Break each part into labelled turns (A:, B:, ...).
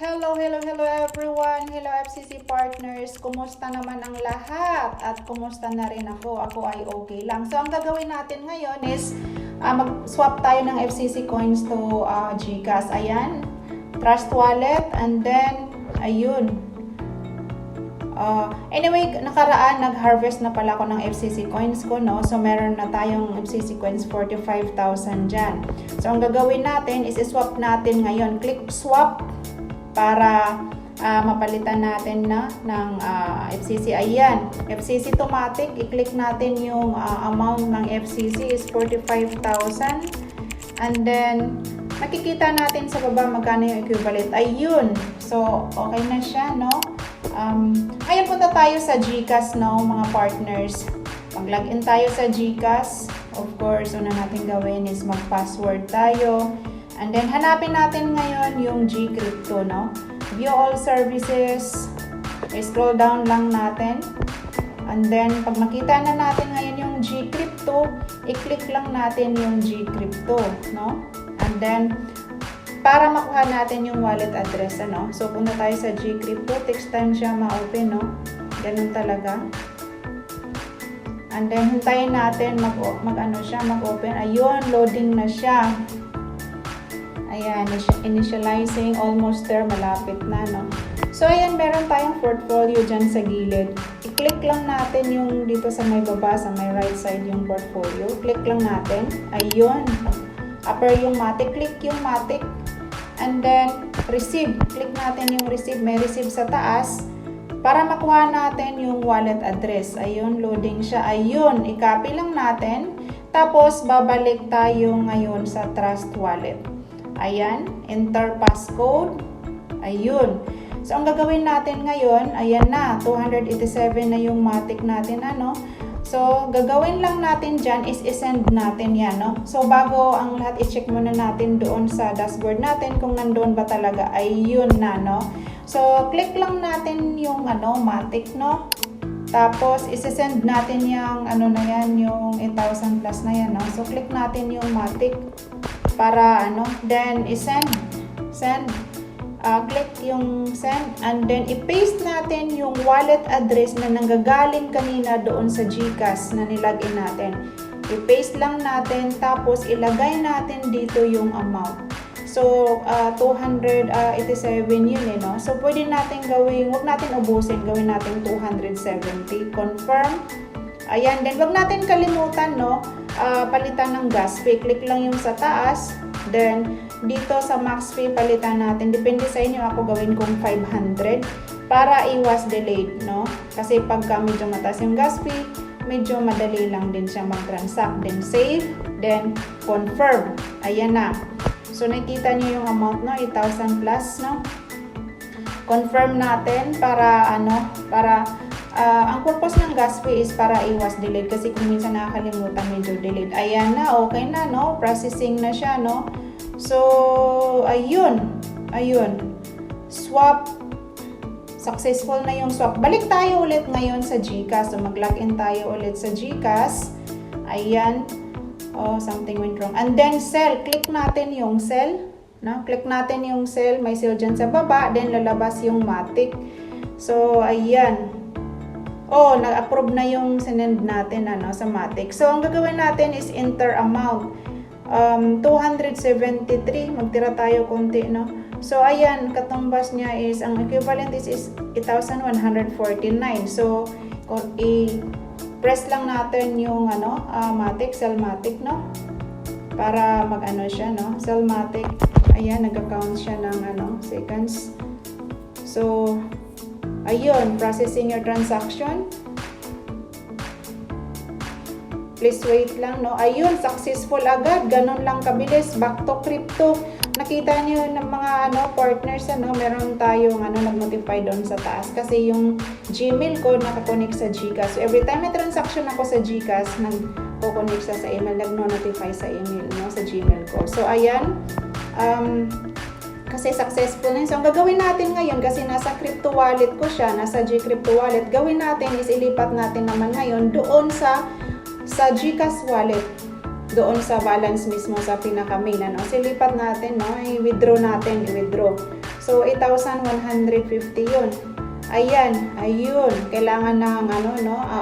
A: Hello everyone! Hello FCC partners! Kumusta naman ang lahat? At kumusta na rin ako? Ako ay okay lang. So, ang gagawin natin ngayon is mag-swap tayo ng FCC coins to GCash. Ayan. Trust Wallet. And then, ayun. Anyway, nakaraan, nag-harvest na pala ako ng FCC coins ko, no? So, meron na tayong FCC coins 45,000 dyan. So, ang gagawin natin is swap natin ngayon. Click swap para mapalitan natin ng FCC. Ayan, FCC automatic. I-click natin yung amount ng FCC is 45,000. And then, makikita natin sa baba magkano yung equivalent. Ayun. So, okay na siya, no? Ayun, punta tayo sa GCash, no, mga partners. Mag-login tayo sa GCash. Of course, una natin gawin is mag-password tayo. And then, hanapin natin ngayon yung GCrypto, no? View all services. Scroll down lang natin. And then, pag makita na natin ngayon yung GCrypto, i-click lang natin yung GCrypto, no? And then, para makuha natin yung wallet address, ano? So, punta tayo sa GCrypto. Takes time siya ma-open, no? Ganun talaga. And then, hintayin natin mag-open. Ayun, loading na siya. Ayan, initializing, almost there, malapit na, no? So, ayan, meron tayong portfolio dyan sa gilid. I-click lang natin yung dito sa may baba, sa may right side yung portfolio. Click lang natin. Ayun. Upper yung Matic. Click yung Matic. And then, receive. Click natin yung receive. May receive sa taas. Para makuha natin yung wallet address. Ayun, loading siya. Ayun, i-copy lang natin. Tapos, babalik tayo ngayon sa Trust Wallet. Ayan, enter passcode. Ayun. So, ang gagawin natin ngayon, ayan na, 287 na yung Matic natin, ano? So, gagawin lang natin dyan is isend natin yan, no? So, bago ang lahat, i-check muna natin doon sa dashboard natin kung nandoon ba talaga. Ayun na, no? So, click lang natin yung, Matic, no? Tapos, isi-send natin yung, na yan, yung 8,000 plus na yan, no? So, click natin yung Matic. Para then i-send, click yung send, and then i-paste natin yung wallet address na nanggagaling kanina doon sa GCash na nilagin natin. I-paste lang natin, tapos ilagay natin dito yung amount. So, 287 yun, no? So, pwede natin gawin, huwag natin ubusin, gawin natin 270, confirm. Ayan, then wag natin kalimutan, no? Palitan ng gas fee. Click lang yung sa taas. Then, dito sa max fee, palitan natin. Depende sa inyo, ako gawin kong 500 para iwas delayed, no? Kasi pagka medyo mataas yung gas fee, medyo madali lang din siya mag-transact. Then, save. Then, confirm. Ayan na. So, nakita nyo yung amount, no? 8,000 plus, no? Confirm natin para, ang purpose ng gas fee is para iwas delayed kasi kung minsan nakakalimutan medyo delayed. Ayan na, okay na, no? Processing na siya, no? So, ayun. Swap. Successful na yung swap. Balik tayo ulit ngayon sa GCash. So, mag-login tayo ulit sa GCash. Ayan. Oh, something went wrong. And then, sell. Click natin yung sell. No? Click natin yung sell. May sell dyan sa baba. Then, lalabas yung Matic. So, ayan. Oh, nag-approve na yung sinend natin sa Matic. So, ang gagawin natin is enter amount. 273. Magtira tayo konti, no? So, ayan, katumbas niya is, ang equivalent is 8,149. So, i-press lang natin yung, Matic, sell Matic, no? Para siya, no? Sell Matic. Ayan, nag-account siya ng, seconds. So, ayun, processing your transaction. Please wait lang, no? Ayun, successful agad. Ganun lang kabilis. Back to crypto. Nakita niyo ng mga partners, meron tayong nag-notify doon sa taas. Kasi yung Gmail ko nakakonect sa GCash. So, every time may transaction ako sa GCash, nag-connect sa email, nag-notify sa email, no? Sa Gmail ko. So, ayan. Kasi successful na yun. So, ang gagawin natin ngayon, kasi nasa crypto wallet ko siya, nasa GCrypto wallet, gawin natin is ilipat natin naman ngayon doon sa GCash wallet. doon sa balance mismo sa pinaka-main, ano. Silipat natin, no, i-withdraw natin, i-withdraw. So, 8,150 yun. Ayan, ayun. Kailangan ng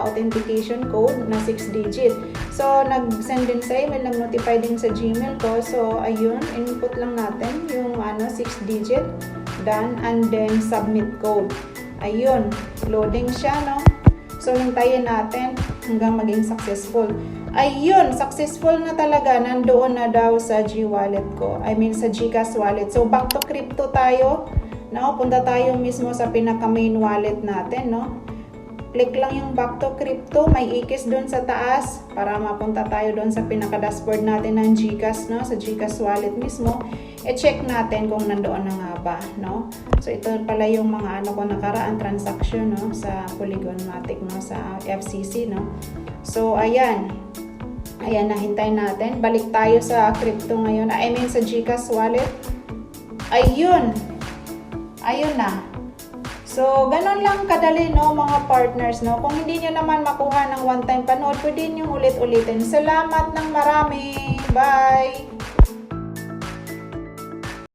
A: authentication code na 6 digit. So, nag-send din sa email, nag-notify din sa Gmail ko. So, ayun, input lang natin yung 6 digit. Done. And then, submit code. Ayun, loading siya, no? So, hintayin natin hanggang maging successful. Ayun, successful na talaga. Nandoon na daw sa G-Wallet ko. I mean, sa GCash wallet. So, back to crypto tayo. No, punta tayo mismo sa pinaka main wallet natin, no? Click lang yung back to crypto, may ikis doon sa taas para mapunta tayo doon sa pinaka dashboard natin ng GCash, no? Sa GCash wallet mismo. I-check natin kung nandoon na nga ba, no? So ito pala yung mga ko nakaraan transaction, no, sa Polygon Matic, no, sa FCC, no. So ayan. Ayan, nahintay natin. Balik tayo sa crypto ngayon. I mean sa GCash wallet. Ayun. Ayun na. So, ganun lang kadali, no, mga partners, no. Kung hindi nyo naman makuha ng one-time panood, pwede nyo ulit-ulitin. Salamat ng marami. Bye!